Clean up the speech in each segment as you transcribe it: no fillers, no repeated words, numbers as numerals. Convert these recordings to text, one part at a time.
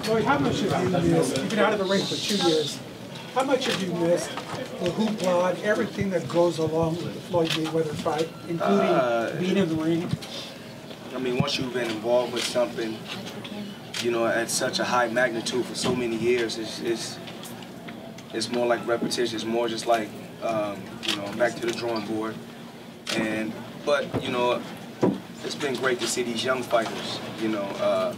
Floyd, how much have you missed? You've been out of the ring for 2 years. How much have you missed the hoopla and everything that goes along with the Floyd Mayweather fight, including being in the ring? I mean, once you've been involved with something, you know, at such a high magnitude for so many years, it's more like repetition. It's more just like, you know, back to the drawing board. But you know, it's been great to see these young fighters. You know,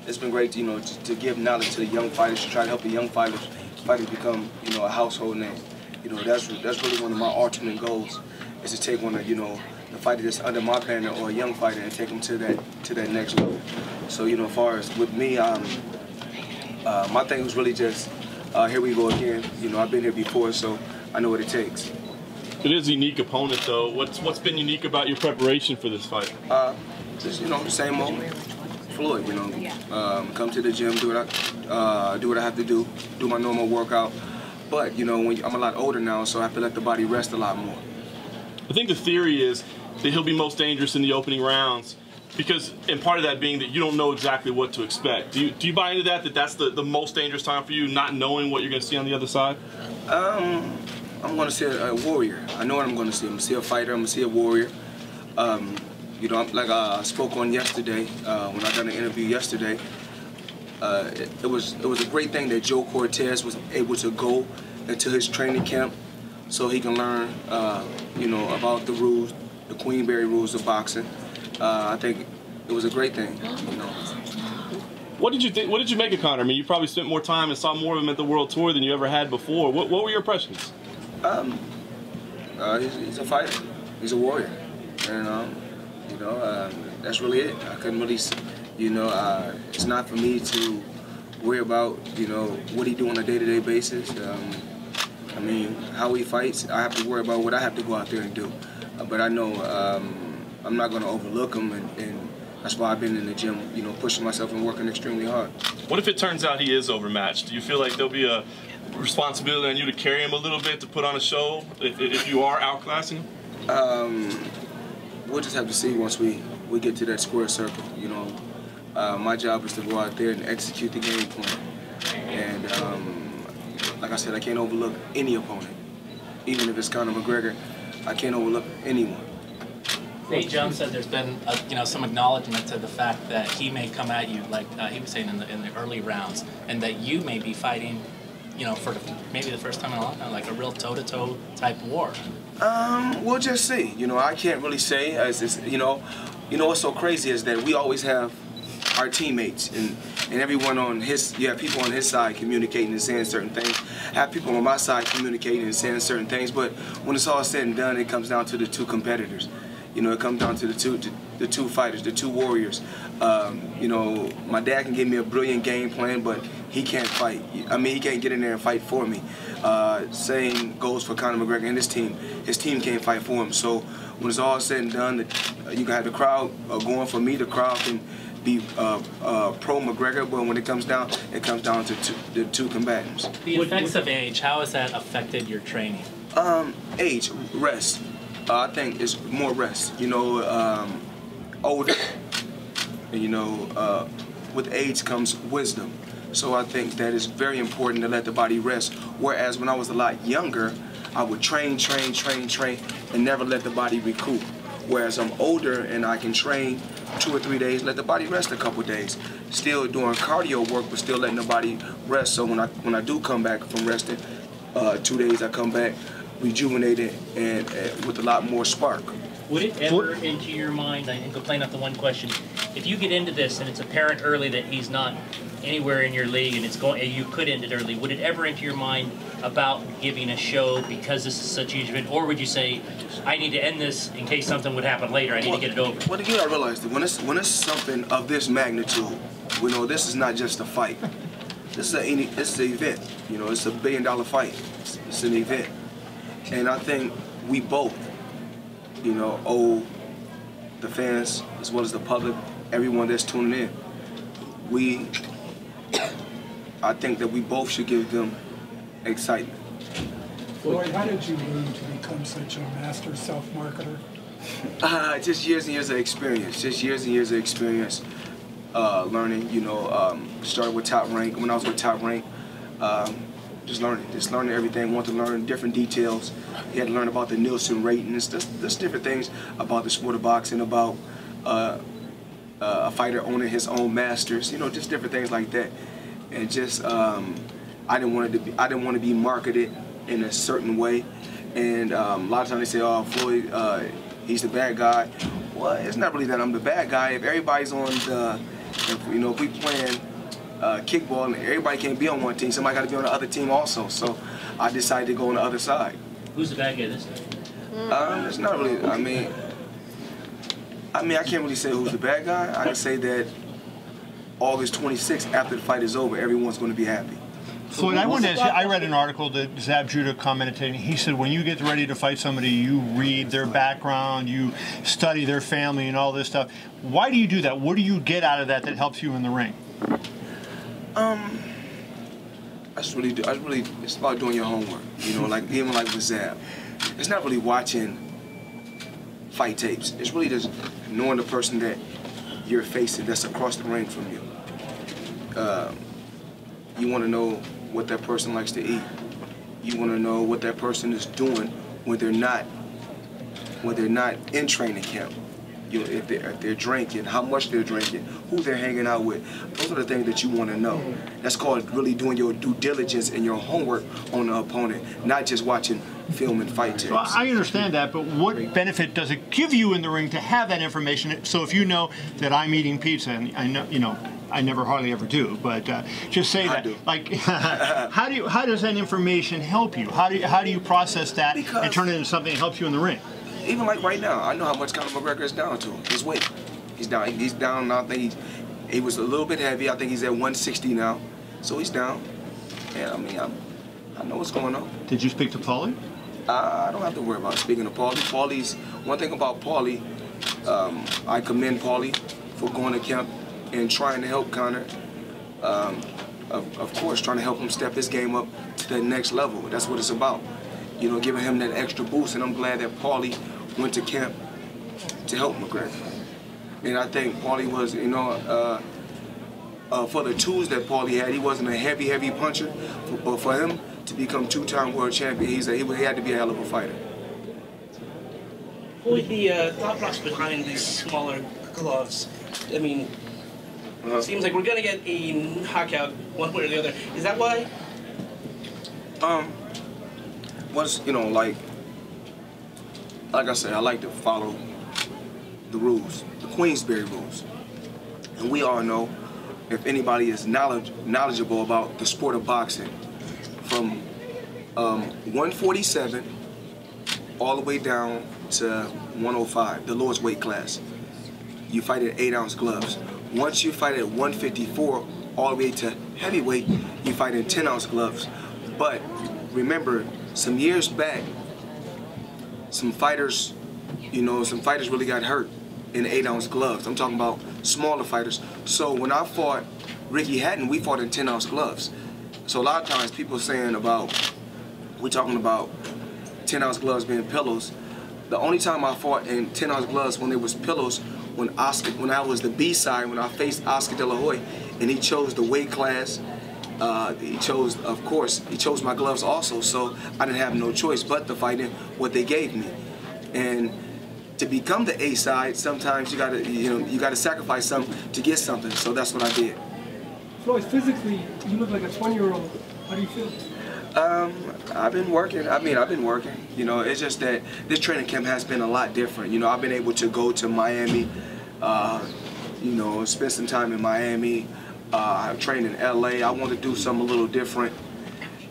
it's been great, you know, to give knowledge to the young fighters, to try to help the young fighters become, you know, a household name. You know, that's really one of my ultimate goals, is to take one of, you know, the fighter that's under my banner or a young fighter and take them to that next level. So, you know, as far as with me, my thing was really just, here we go again. You know, I've been here before, so I know what it takes. It is a unique opponent, though. What's been unique about your preparation for this fight? Just, you know, the same old Floyd. You know, come to the gym, do what I have to do my normal workout. But you know, I'm a lot older now, so I have to let the body rest a lot more. I think the theory is that he'll be most dangerous in the opening rounds, and part of that being that you don't know exactly what to expect. Do you buy into that? That's the most dangerous time for you, not knowing what you're going to see on the other side? I'm going to see a warrior. I know what I'm going to see. I'm going to see a fighter. I'm going to see a warrior. You know, like I spoke on yesterday, when I done an interview yesterday, it was a great thing that Joe Cortez was able to go into his training camp so he can learn, you know, about the rules, the Queenberry rules of boxing. I think it was a great thing, you know. What did you think? What did you make of Conor? I mean, you probably spent more time and saw more of him at the World Tour than you ever had before. What were your impressions? He's a fighter. He's a warrior, and you know, that's really it. I couldn't really, you know, it's not for me to worry about, you know, what he do on a day-to-day basis. I mean, how he fights, I have to worry about what I have to go out there and do. But I know I'm not going to overlook him, and that's why I've been in the gym, you know, pushing myself and working extremely hard. What if it turns out he is overmatched? Do you feel like there'll be a responsibility on you to carry him a little bit, to put on a show if you are outclassing him? We'll just have to see once we get to that square circle. You know, my job is to go out there and execute the game plan. And like I said, I can't overlook any opponent, even if it's Conor McGregor. I can't overlook anyone. Nate Jones said there's been you know, some acknowledgement to the fact that he may come at you, like he was saying in the early rounds, and that you may be fighting, you know, for maybe the first time in a long time, like a real toe-to-toe type war. We'll just see. You know, I can't really say. As this, you know what's so crazy is that we always have our teammates and everyone on his. You have people on his side communicating and saying certain things. I have people on my side communicating and saying certain things. But when it's all said and done, it comes down to the two competitors. You know, it comes down to the two fighters, the two warriors. You know, my dad can give me a brilliant game plan, but he can't fight. I mean, he can't get in there and fight for me. Same goes for Conor McGregor and his team. His team can't fight for him. So when it's all said and done, you can have the crowd going for me. The crowd can be pro McGregor, but when it comes down to the two combatants. The effects of age, how has that affected your training? Age, rest. I think it's more rest. You know, older. And, you know, with age comes wisdom. So I think that it's very important to let the body rest. Whereas when I was a lot younger, I would train, and never let the body recoup. Whereas I'm older and I can train 2 or 3 days, let the body rest a couple days. Still doing cardio work, but still letting the body rest. So when I do come back from resting, 2 days I come back rejuvenated and with a lot more spark. Would it ever enter your mind, I think we'll play up the one question, if you get into this and it's apparent early that he's not anywhere in your league and you could end it early, would it ever enter your mind about giving a show because this is such a huge event, or would you say, I need to end this in case something would happen later, I need to get it over? Well, you gotta realize that when it's something of this magnitude, we know this is not just a fight. This is an event. You know, it's a $1 billion fight. It's an event. And I think we both, you know, owe the fans as well as the public, everyone that's tuning in. I think that we both should give them excitement. Floyd, how did you learn to become such a master self-marketer? Just years and years of experience. Just years and years of experience. learning. You know, started with Top Rank. When I was with Top Rank, just learning everything. Want to learn different details. You had to learn about the Nielsen ratings, just different things about the sport of boxing, about a fighter owning his own masters. You know, just different things like that. And just I didn't want to be marketed in a certain way. And a lot of times they say, "Oh, Floyd, he's the bad guy." Well, it's not really that I'm the bad guy. If everybody's on the, if we playing kickball and everybody can't be on one team, somebody got to be on the other team also. So I decided to go on the other side. Who's the bad guy this time? It's not really. I mean, I can't really say who's the bad guy. I can say that August 26th, after the fight is over, everyone's going to be happy. Floyd, I wanted to ask you, I read an article that Zab Judah commented. He said when you get ready to fight somebody, you read their background, you study their family and all this stuff. Why do you do that? What do you get out of that helps you in the ring? It's about doing your homework. You know, like even like with Zab. It's not really watching fight tapes. It's really just knowing the person that you're facing that's across the ring from you. You want to know what that person likes to eat. You want to know what that person is doing when they're not in training camp. You know, if they're drinking, how much they're drinking, who they're hanging out with. Those are the things that you want to know. That's called really doing your due diligence and your homework on the opponent, not just watching film and fight tapes. Well, I understand that, but what benefit does it give you in the ring to have that information? So if you know that I'm eating pizza, and I know, I never hardly ever do, but just say that. Like, how does that information help you? How do you process that and turn it into something that helps you in the ring? Even like right now, I know how much Conor McGregor is down to. His weight. He's down. He's down now. I think he was a little bit heavy. I think he's at 160 now. So he's down. And I mean, I know what's going on. Did you speak to Paulie? I don't have to worry about speaking to Paulie. Paulie's one thing about Paulie. I commend Paulie for going to camp and trying to help Conor. Of course, trying to help him step his game up to the next level. That's what it's about. You know, giving him that extra boost, and I'm glad that Paulie went to camp to help McGregor. And I think Paulie was, for the tools that Paulie had, he wasn't a heavy puncher, but for him to become two-time world champion, he had to be a hell of a fighter. With the thought process behind these smaller gloves, I mean, it seems like we're gonna get a knockout one way or the other. Is that why? Like I said, I like to follow the rules, the Queensberry rules. And we all know, if anybody is knowledgeable about the sport of boxing, from 147 all the way down to 105, the lowest weight class, you fight at 8-ounce gloves. Once you fight at 154 all the way to heavyweight, you fight in 10-ounce gloves. But remember, some years back, some fighters really got hurt in 8-ounce gloves. I'm talking about smaller fighters. So when I fought Ricky Hatton, we fought in 10-ounce gloves. So a lot of times people saying we're talking about 10-ounce gloves being pillows. The only time I fought in 10-ounce gloves when there was pillows, when I was the B side, when I faced Oscar De La Hoya, and he chose the weight class. He chose my gloves also, so I didn't have no choice but to fight in what they gave me. And to become the A side, sometimes you gotta sacrifice something to get something. So that's what I did. Floyd, physically, you look like a 20-year-old. How do you feel? I've been working. I've been working. You know, it's just that this training camp has been a lot different. You know, I've been able to go to Miami, spend some time in Miami. I've trained in LA. I want to do something a little different.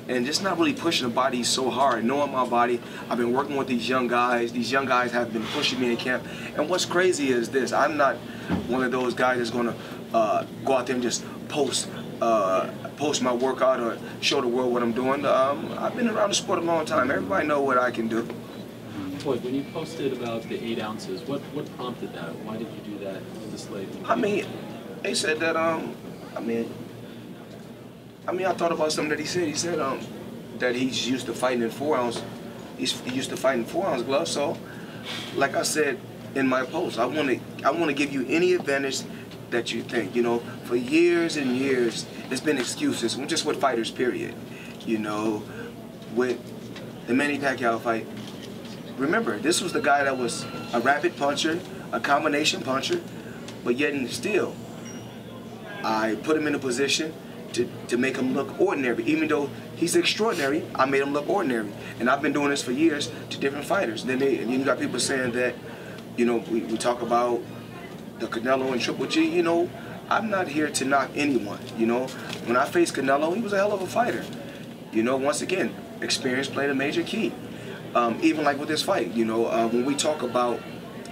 And just not really pushing the body so hard, knowing my body. I've been working with these young guys. These young guys have been pushing me in camp. And what's crazy is this. I'm not one of those guys that's going to go out there and just post my workout or show the world what I'm doing. I've been around the sport a long time. Everybody know what I can do. Floyd, when you posted about the 8 ounces, what prompted that? Why did you do that this late? I mean, they said that, I thought about something that he said. He said that he's used to fighting in 4-ounce. He's used to fighting 4-ounce gloves. So, like I said in my post, I want to give you any advantage that you think. You know, for years and years, it's been excuses, just with fighters, period. You know, with the Manny Pacquiao fight, remember, this was the guy that was a rapid puncher, a combination puncher, but yet and still, I put him in a position to make him look ordinary. Even though he's extraordinary, I made him look ordinary. And I've been doing this for years to different fighters. And then you got people saying that, you know, we talk about the Canelo and Triple G. You know, I'm not here to knock anyone. You know, when I faced Canelo, he was a hell of a fighter. You know, once again, experience played a major key. Even like with this fight, you know, when we talk about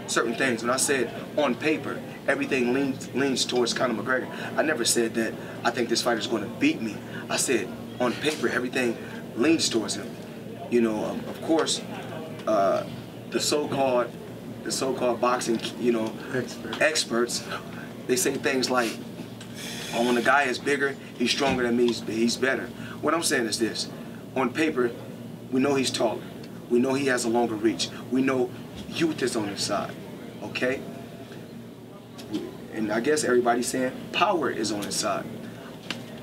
certain things, when I said on paper, everything leans towards Conor McGregor, I never said that I think this fighter's going to beat me. I said on paper, everything leans towards him. You know, of course, the so-called boxing, you know, experts, they say things like, oh, when the guy is bigger, he's stronger than me, he's better. What I'm saying is this: on paper, we know he's taller. We know he has a longer reach. We know youth is on his side, okay? And I guess everybody's saying power is on his side.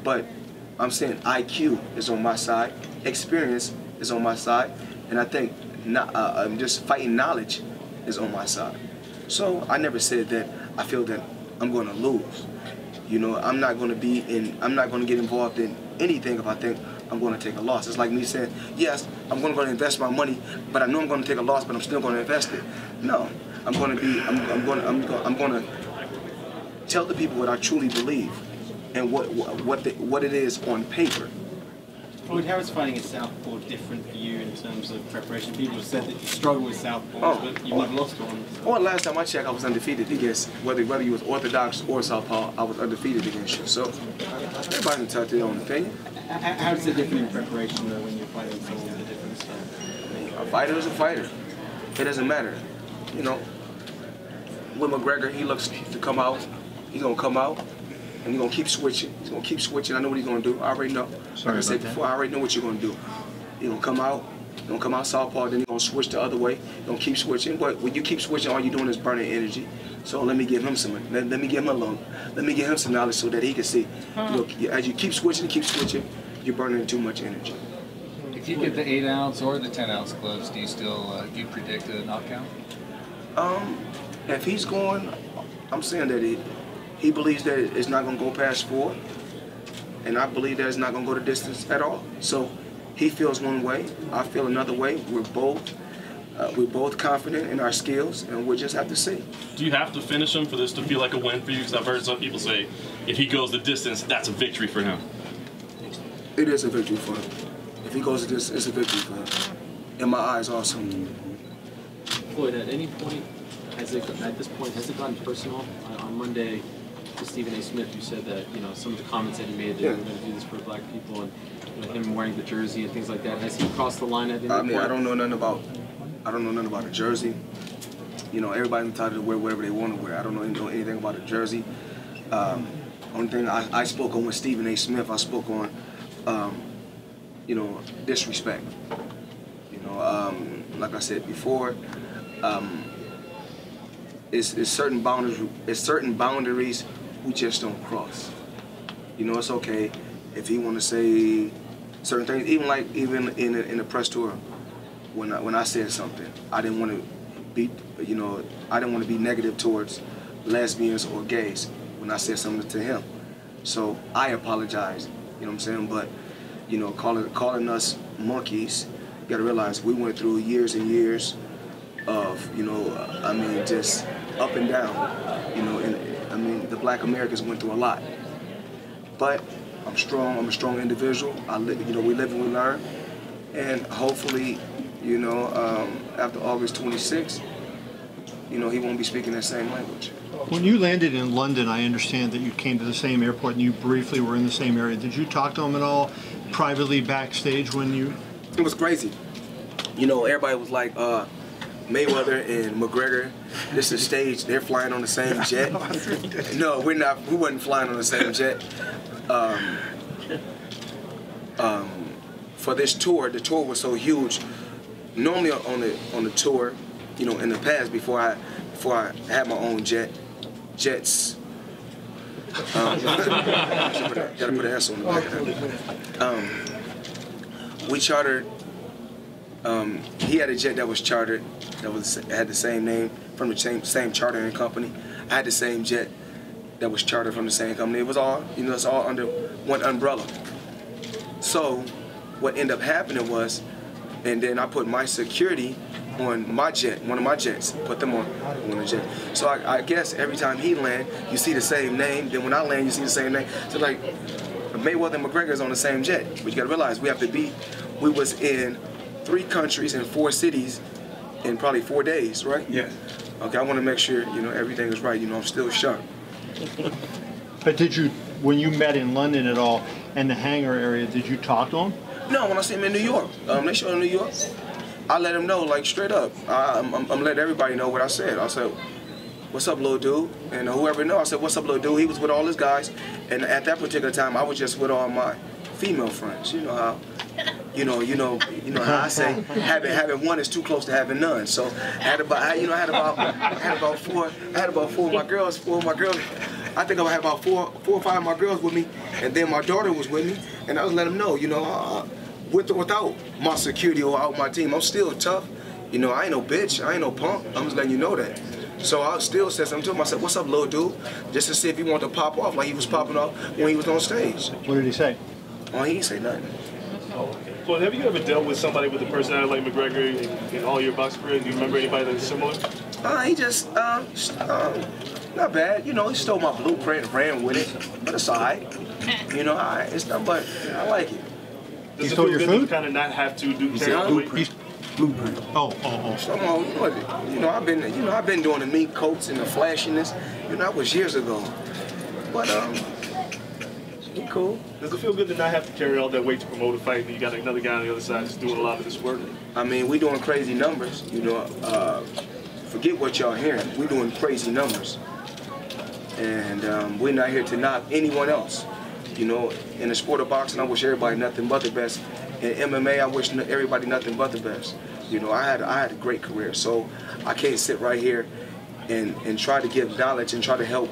But I'm saying IQ is on my side, experience is on my side, and I think just fighting knowledge is on my side. So I never said that I feel that I'm going to lose. You know, I'm not going to get involved in anything if I think I'm going to take a loss. It's like me saying, yes, I'm going to invest my money, but I know I'm going to take a loss, but I'm still going to invest it. No, I'm going to tell the people what I truly believe and what it is on paper. Floyd, how is fighting a southpaw different for you in terms of preparation? People have said that you struggle with southpaws, but you've never lost one. So. Well, last time I checked, I was undefeated against, whether you was orthodox or southpaw, I was undefeated against you. So everybody entitled to their own opinion. How does it differ in preparation though when you're fighting someone with a different style? A fighter is a fighter. It doesn't matter. You know, with McGregor, he looks to come out. He's gonna come out, and he's gonna keep switching. He's gonna keep switching. I know what he's gonna do. I already know. Like I said before, I already know what you're gonna do. He's gonna come out southpaw, then he's gonna switch the other way. He's gonna keep switching. But when you keep switching, all you're doing is burning energy. So let me give him some. Let me give him some knowledge so that he can see. You know, as you keep switching, you're burning too much energy. If you get the 8-ounce or the 10-ounce gloves, do you still do you predict a knockout? If he's going, I'm saying that he believes that it's not going to go past 4, and I believe that it's not going to go the distance at all. So he feels one way, I feel another way. We're both confident in our skills, and we'll just have to see. Do you have to finish him for this to feel like a win for you? Because I've heard some people say if he goes the distance, that's a victory for him. It is a victory for him. If he goes the distance, it's a victory for him. In my eyes, also. Floyd, at any point, has it gotten personal? On Monday, to Stephen A. Smith, you said that, you know, some of the comments that he made that we're going to do this for black people, and you know, him wearing the jersey and things like that. Has he crossed the line at any point? I don't know nothing about a jersey. You know, everybody's entitled to wear whatever they want to wear. I don't know anything about a jersey. Only thing I spoke on with Stephen A. Smith, I spoke on, you know, disrespect. You know, like I said before, it's certain boundaries we just don't cross. You know, it's okay if he want to say certain things, even in the press tour. When I said something, I didn't want to be, you know, I didn't want to be negative towards lesbians or gays when I said something to him. So I apologize. You know what I'm saying? But you know, calling us monkeys, you got to realize we went through years and years of, you know, I mean, just up and down. You know, and I mean, the Black Americans went through a lot. But I'm strong. I'm a strong individual. You know, we live and we learn, and hopefully, you know, after August 26th, you know, he won't be speaking that same language. When you landed in London, I understand that you came to the same airport and you briefly were in the same area. Did you talk to him at all privately backstage when you... It was crazy. You know, everybody was like, Mayweather and McGregor, this is staged. They're flying on the same jet. No, we're not. We wasn't flying on the same jet. For this tour, the tour was so huge. Normally on the tour, you know, in the past before I had my own jets, Gotta put an S on the back of that. We chartered. He had a jet that was chartered that had the same name from the same chartering company. I had the same jet that was chartered from the same company. It was all, you know, it's all under one umbrella. So what ended up happening was, and then I put my security on my jet, one of my jets, put them on the jet. So I guess every time he land, you see the same name. Then when I land, you see the same name. So like Mayweather and McGregor is on the same jet. But you gotta realize we was in 3 countries and 4 cities in probably 4 days, right? Yes. Okay, I want to make sure, you know, everything is right. You know, I'm still sharp. But did you, when you met in London at all, in the hangar area, did you talk to him? No, when I see him in New York, they showed him in New York. I let him know, like, straight up. I'm letting everybody know what I said. I said, what's up, little dude? And whoever knows, I said, what's up, little dude? He was with all his guys. And at that particular time, I was just with all my female friends. You know how, you know how I say, having one is too close to having none. So I had about four of my girls. I think I had about four or five of my girls with me, and then my daughter was with me, and I was letting them know, you know, with or without my security or out my team, I'm still tough. You know, I ain't no bitch, I ain't no punk. I'm just letting you know that. So I still said something to him. I said, what's up, little dude? Just to see if he wanted to pop off like he was popping off when he was on stage. What did he say? Oh, he didn't say nothing. Floyd, have you ever dealt with somebody with a personality like McGregor in all your boxing career? Do you remember anybody that's similar? He just, not bad. You know, he stole my blueprint and ran with it, but it's all right. You know, it's not, but I like it. Does it feel good to kind of not have to do blueprint? Oh. You know, I've been doing the meat coats and the flashiness. You know, that was years ago. But he cool. Does it feel good to not have to carry all that weight to promote a fight, and you got another guy on the other side just doing a lot of this work? I mean, we doing crazy numbers. You know, forget what y'all hearing. We doing crazy numbers, and we're not here to knock anyone else. You know, in the sport of boxing, I wish everybody nothing but the best. In MMA, I wish everybody nothing but the best. You know, I had a great career, so I can't sit right here and try to give knowledge and try to help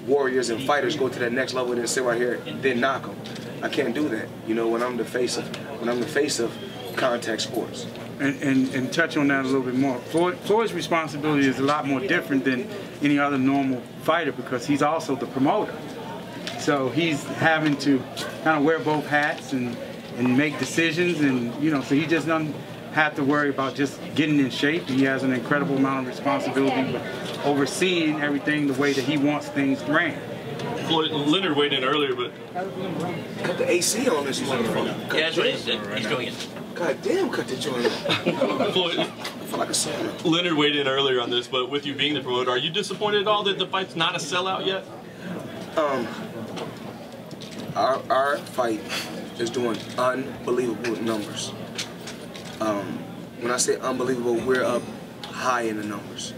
warriors and fighters go to that next level and then sit right here and then knock them. I can't do that. You know, when I'm the face of contact sports. And touch on that a little bit more. Floyd's responsibility is a lot more different than any other normal fighter because he's also the promoter. So he's having to kind of wear both hats and make decisions, and you know, so he just doesn't have to worry about just getting in shape. He has an incredible amount of responsibility with overseeing everything the way that he wants things ran. Floyd, Leonard weighed in earlier, but cut the AC on this motherfucker. Yeah, that's right. He's doing it. God damn, cut the joint off. Floyd, I feel like a sauna. Leonard weighed in earlier on this, but with you being the promoter, are you disappointed at all that the fight's not a sellout yet? Our fight is doing unbelievable numbers. When I say unbelievable, we're up high in the numbers.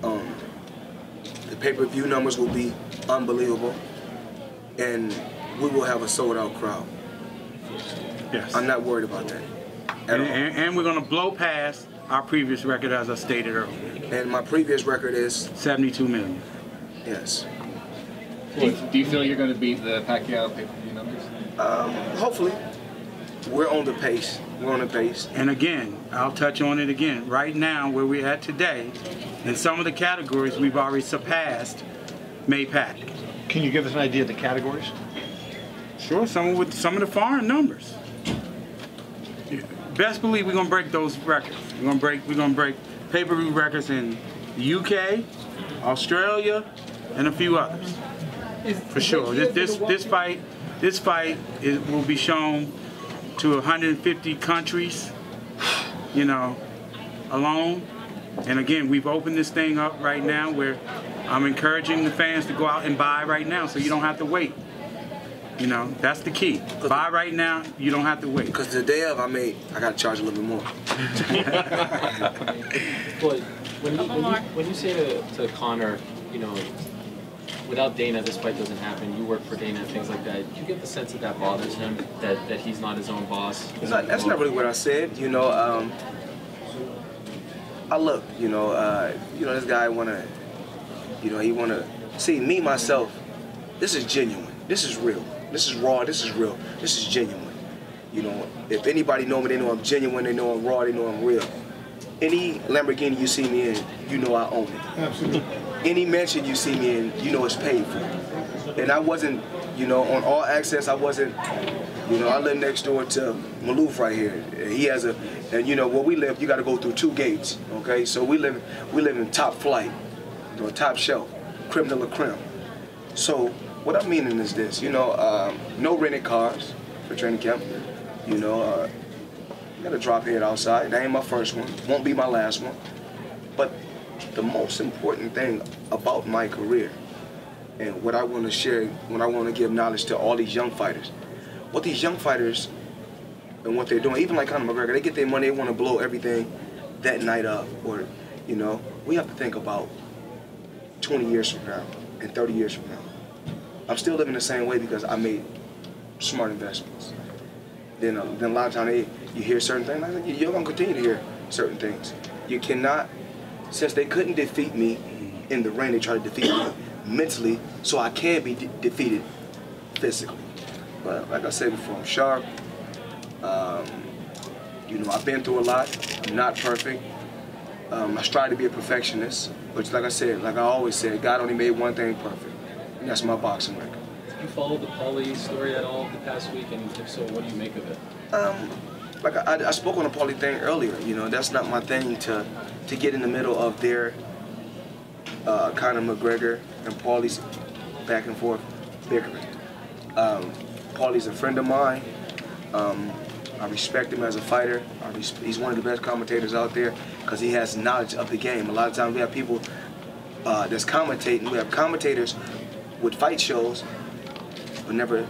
The pay-per-view numbers will be unbelievable, and we will have a sold-out crowd. Yes. I'm not worried about that at all. And we're going to blow past our previous record, as I stated earlier. And my previous record is 72 million. Yes. Do you feel you're going to beat the Pacquiao pay-per-view numbers? Hopefully. We're on the pace. We're on the pace. And again, I'll touch on it again. Right now, where we're at today, in some of the categories, we've already surpassed Maypac. Can you give us an idea of the categories? Sure, some of the foreign numbers. Best believe we're gonna break those records. We're gonna break pay-per-view records in the UK, Australia, and a few others. For sure. This fight will be shown to 150 countries, you know, alone. And again, we've opened this thing up right now where I'm encouraging the fans to go out and buy right now so you don't have to wait. You know, that's the key. Buy right now, you don't have to wait. Because the day of, I got to charge a little bit more. But when you say to Conor, you know, without Dana, this fight doesn't happen. You work for Dana and things like that. Do you get the sense that that bothers him, that he's not his own boss? That's not really what I said. You know, I look. You know, this guy wanna See, me, myself, this is genuine. This is real. This is raw. This is real. This is genuine. You know, if anybody know me, they know I'm genuine. They know I'm raw. They know I'm real. Any Lamborghini you see me in, you know I own it. Absolutely. Any mansion you see me in, you know it's paid for. And I wasn't, you know, on all access, I wasn't, you know, I live next door to Maloof right here. He has a, and you know, where we live, you got to go through 2 gates, okay? So we live in top flight, you know, top shelf, creme de la creme. So what I'm meaning is this, you know, no rented cars for training camp. You know, got a drop head outside. That ain't my first one. Won't be my last one. But the most important thing about my career and what I want to share, when I want to give knowledge to all these young fighters, what these young fighters and what they're doing, even like Conor McGregor, they get their money, they want to blow everything that night up. Or, you know, we have to think about 20 years from now and 30 years from now. I'm still living the same way because I made smart investments. Then a lot of times you hear certain things, like, you're going to continue to hear certain things. You cannot, since they couldn't defeat me in the ring, they tried to defeat me mentally, so I can be defeated physically. But like I said before, I'm sharp. You know, I've been through a lot. I'm not perfect. I strive to be a perfectionist, but like I said, like I always said, God only made one thing perfect, and that's my boxing record. Did you follow the Paulie story at all the past week, and if so, what do you make of it? Like I spoke on the Paulie thing earlier. You know, that's not my thing to get in the middle of their Conor McGregor and Paulie's back and forth bickering. Paulie's a friend of mine. I respect him as a fighter. He's one of the best commentators out there because he has knowledge of the game. A lot of times we have people that's commentating. We have commentators with fight shows but never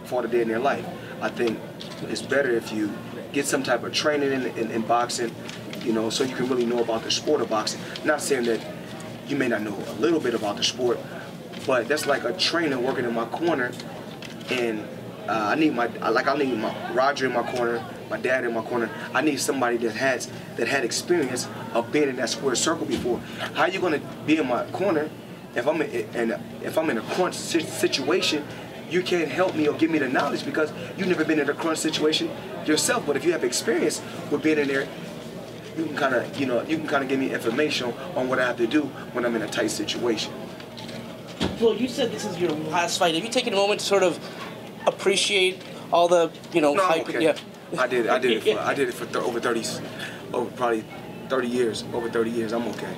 fought a day in their life. I think it's better if you get some type of training in boxing, you know, so you can really know about the sport of boxing. Not saying that you may not know a little bit about the sport, but that's like a trainer working in my corner, and I need my Roger in my corner, my dad in my corner. I need somebody that had experience of being in that square circle before. How are you going to be in my corner if I'm in a crunch situation? You can't help me or give me the knowledge because you've never been in a crunch situation yourself. But if you have experience with being in there, you can kind of, you know, give me information on what I have to do when I'm in a tight situation. Well, you said this is your last fight. Have you taken a moment to sort of appreciate all the, you know, hype? Okay. Yeah. I did it for over 30 years. Over 30 years, I'm okay.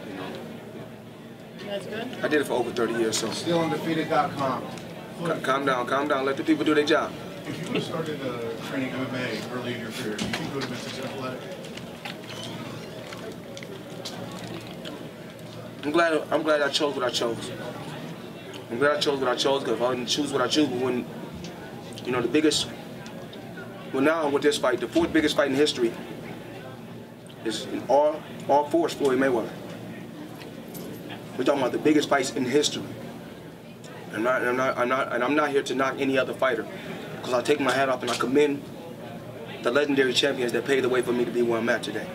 You know. You guys good? I did it for over 30 years, so. StillUndefeated.com. Calm down. Let the people do their job. If you would have started training MMA early in your career, do you think you would have been successful at it? I'm glad I chose what I chose. I'm glad I chose what I chose because if I didn't choose what I chose, we wouldn't. You know, the biggest. Well, now with this fight, the 4th biggest fight in history is in all fours Floyd Mayweather. We're talking about the biggest fights in history. I'm not here to knock any other fighter, because I take my hat off and I commend the legendary champions that paved the way for me to be where I'm at today.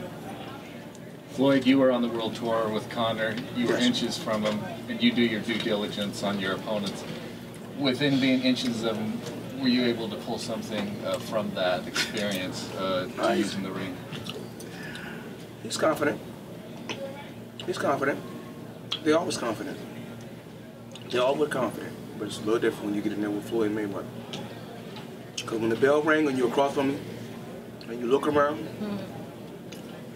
Floyd, you were on the world tour with Conor. You were Yes. inches from him, and you do your due diligence on your opponents. Within being inches of him, were you able to pull something from that experience to use in the ring? He's confident. He's confident. They're always confident. They're always confident, but it's a little different when you get in there with Floyd Mayweather. Because when the bell rang and you're across from me, and you look around,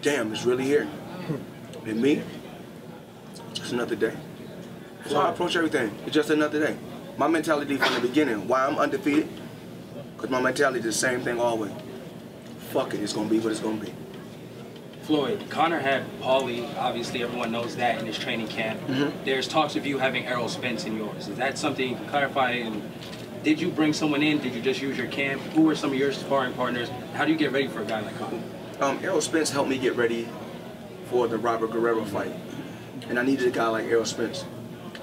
damn, it's really here. And me, it's another day. That's how I approach everything. It's just another day. My mentality from the beginning, why I'm undefeated, because my mentality is the same thing always. Fuck it, it's going to be what it's going to be. Floyd, Conor had Paulie, obviously everyone knows that, in his training camp. There's talks of you having Errol Spence in yours. Is that something you can clarify? And did you bring someone in? Did you just use your camp? Who were some of your sparring partners? How do you get ready for a guy like Conor? Errol Spence helped me get ready for the Robert Guerrero fight. And I needed a guy like Errol Spence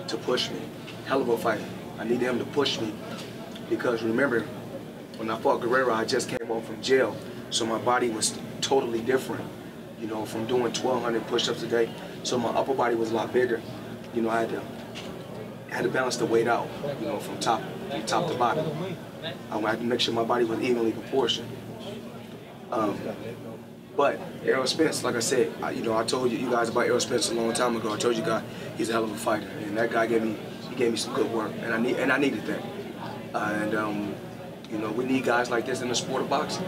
to push me. Hell of a fighter. I needed him to push me because remember, when I fought Guerrero, I just came home from jail. So my body was totally different, you know, from doing 1,200 push-ups a day. So my upper body was a lot bigger. You know, I had to had to balance the weight out, you know, from top to bottom. I had to make sure my body was evenly proportioned. But Errol Spence, like I said, you know, I told you guys about Errol Spence a long time ago. I told you guys he's a hell of a fighter, and that guy gave me some good work, and I needed that. You know, we need guys like this in the sport of boxing.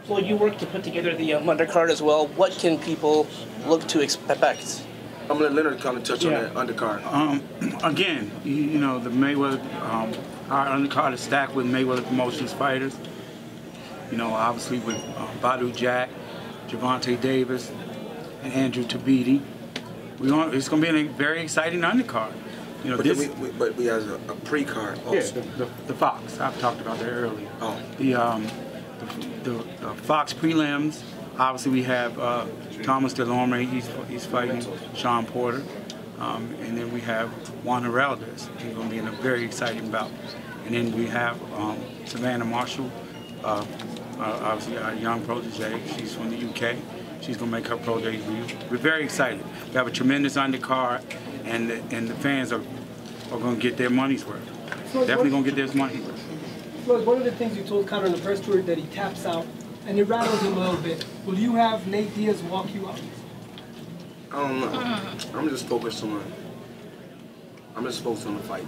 Well, you work to put together the undercard as well. What can people look to expect? I'm gonna let Leonard kind of touch on that undercard. Again, you know, the Mayweather, our undercard is stacked with Mayweather Promotions fighters. You know, obviously with Badu Jack, Gervonta Davis, and Andrew Tabiti. It's going to be a very exciting undercard. You know, but we have a pre-card also. Yeah, the Fox. I've talked about that earlier. Oh. The Fox prelims. Obviously, we have Thomas Delorme. He's fighting Sean Porter, and then we have Juan Heraldez. He's going to be in a very exciting bout. And then we have Savannah Marshall. Obviously our young protege, she's from the UK. She's going to make her pro debut. We're very excited. We have a tremendous undercard, and the fans are going to get their money's worth. Floyd, Definitely going to get their money's worth. Floyd, one of the things you told Conor on the press tour that he taps out, and it rattles him a little bit. Will you have Nate Diaz walk you out? I don't know. I'm just focused on the fight.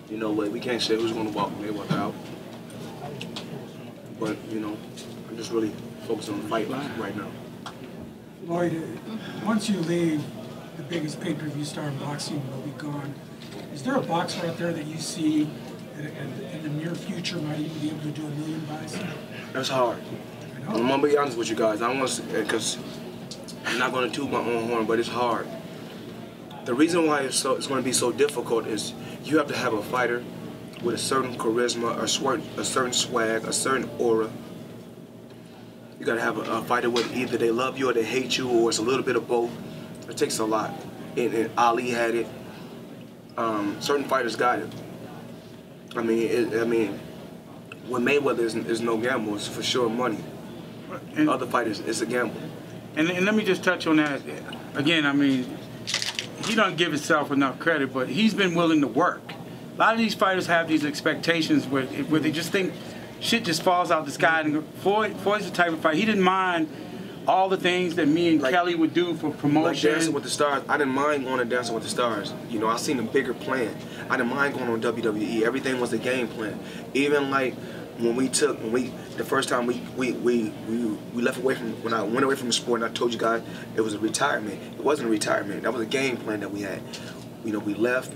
You know what? We can't say who's going to walk Mayweather out. But, you know, I'm just really focused on the fight right now. Lloyd, once you leave, the biggest pay-per-view star in boxing will be gone. Is there a boxer out there that you see that in the near future might even be able to do $1 million buys? That's hard. I'm going to be honest with you guys. I don't want to, because I'm not going to toot my own horn, but it's hard. The reason why it's going to be so difficult is you have to have a fighter with a certain charisma, a certain swag, a certain aura. You gotta have a fighter with either they love you or they hate you, or it's a little bit of both. It takes a lot. And Ali had it. Certain fighters got it. I mean, with Mayweather is no gamble. It's for sure money. And other fighters, it's a gamble. And let me just touch on that again. I mean, he don't give himself enough credit, but he's been willing to work. A lot of these fighters have these expectations where they just think shit just falls out the sky. And Floyd's the type of fighter, he didn't mind all the things that me and Kelly would do for promotion. Like Dancing with the Stars, I didn't mind going to Dancing with the Stars. You know, I seen a bigger plan. I didn't mind going on WWE. Everything was a game plan. Even like the first time we left away from, when I went away from the sport, and I told you guys it was a retirement. It wasn't a retirement. That was a game plan that we had. You know, we left,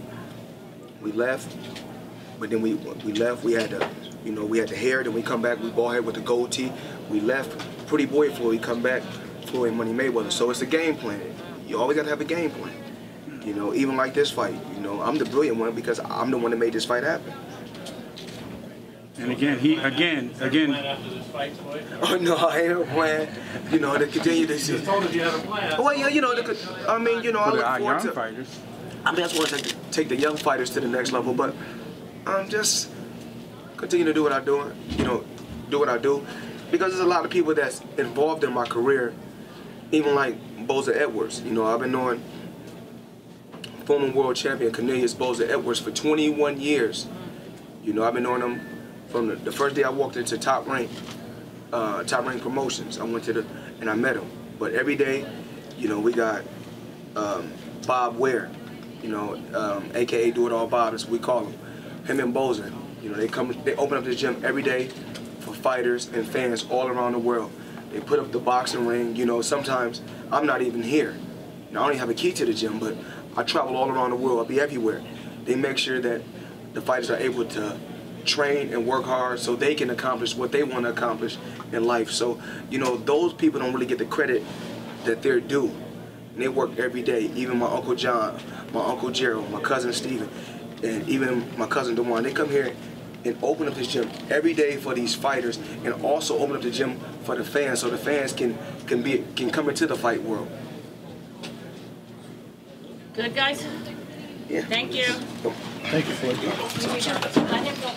but then we left. We had the, you know, we had the hair. Then we come back. We ball head with the gold tee. We left. Pretty boy Floyd. Come back. Floyd Money Mayweather. So it's a game plan. You always got to have a game plan. You know, even like this fight. You know, I'm the brilliant one because I'm the one that made this fight happen. And again, After this fight, Floyd? Oh no, I ain't no plan. You know, to continue this. You told us you had a plan. Well, yeah, you know, I mean, you know, I look forward to fighters. I mean, I just want to take the young fighters to the next level, but I'm just continue to do what I do, you know, do what I do, because there's a lot of people that's involved in my career, even like Boza Edwards. You know, I've been knowing former world champion Cornelius Boza Edwards for 21 years. You know, I've been knowing him from the first day I walked into Top Rank Promotions. I went to and I met him. But every day, you know, we got Bob Ware. You know, AKA Do It All Bob, as we call him. Him and Boza. You know, they open up this gym every day for fighters and fans all around the world. They put up the boxing ring. You know, sometimes I'm not even here. You know, I don't even have a key to the gym, but I travel all around the world. I'll be everywhere. They make sure that the fighters are able to train and work hard so they can accomplish what they want to accomplish in life. So, you know, those people don't really get the credit that they're due. And they work every day. Even my Uncle John, my Uncle Gerald, my cousin Steven, and even my cousin DeJuan, they come here and open up this gym every day for these fighters, and also open up the gym for the fans, so the fans can come into the fight world. Good, guys? Yeah. Thank you. Thank you, Floyd. Let him go.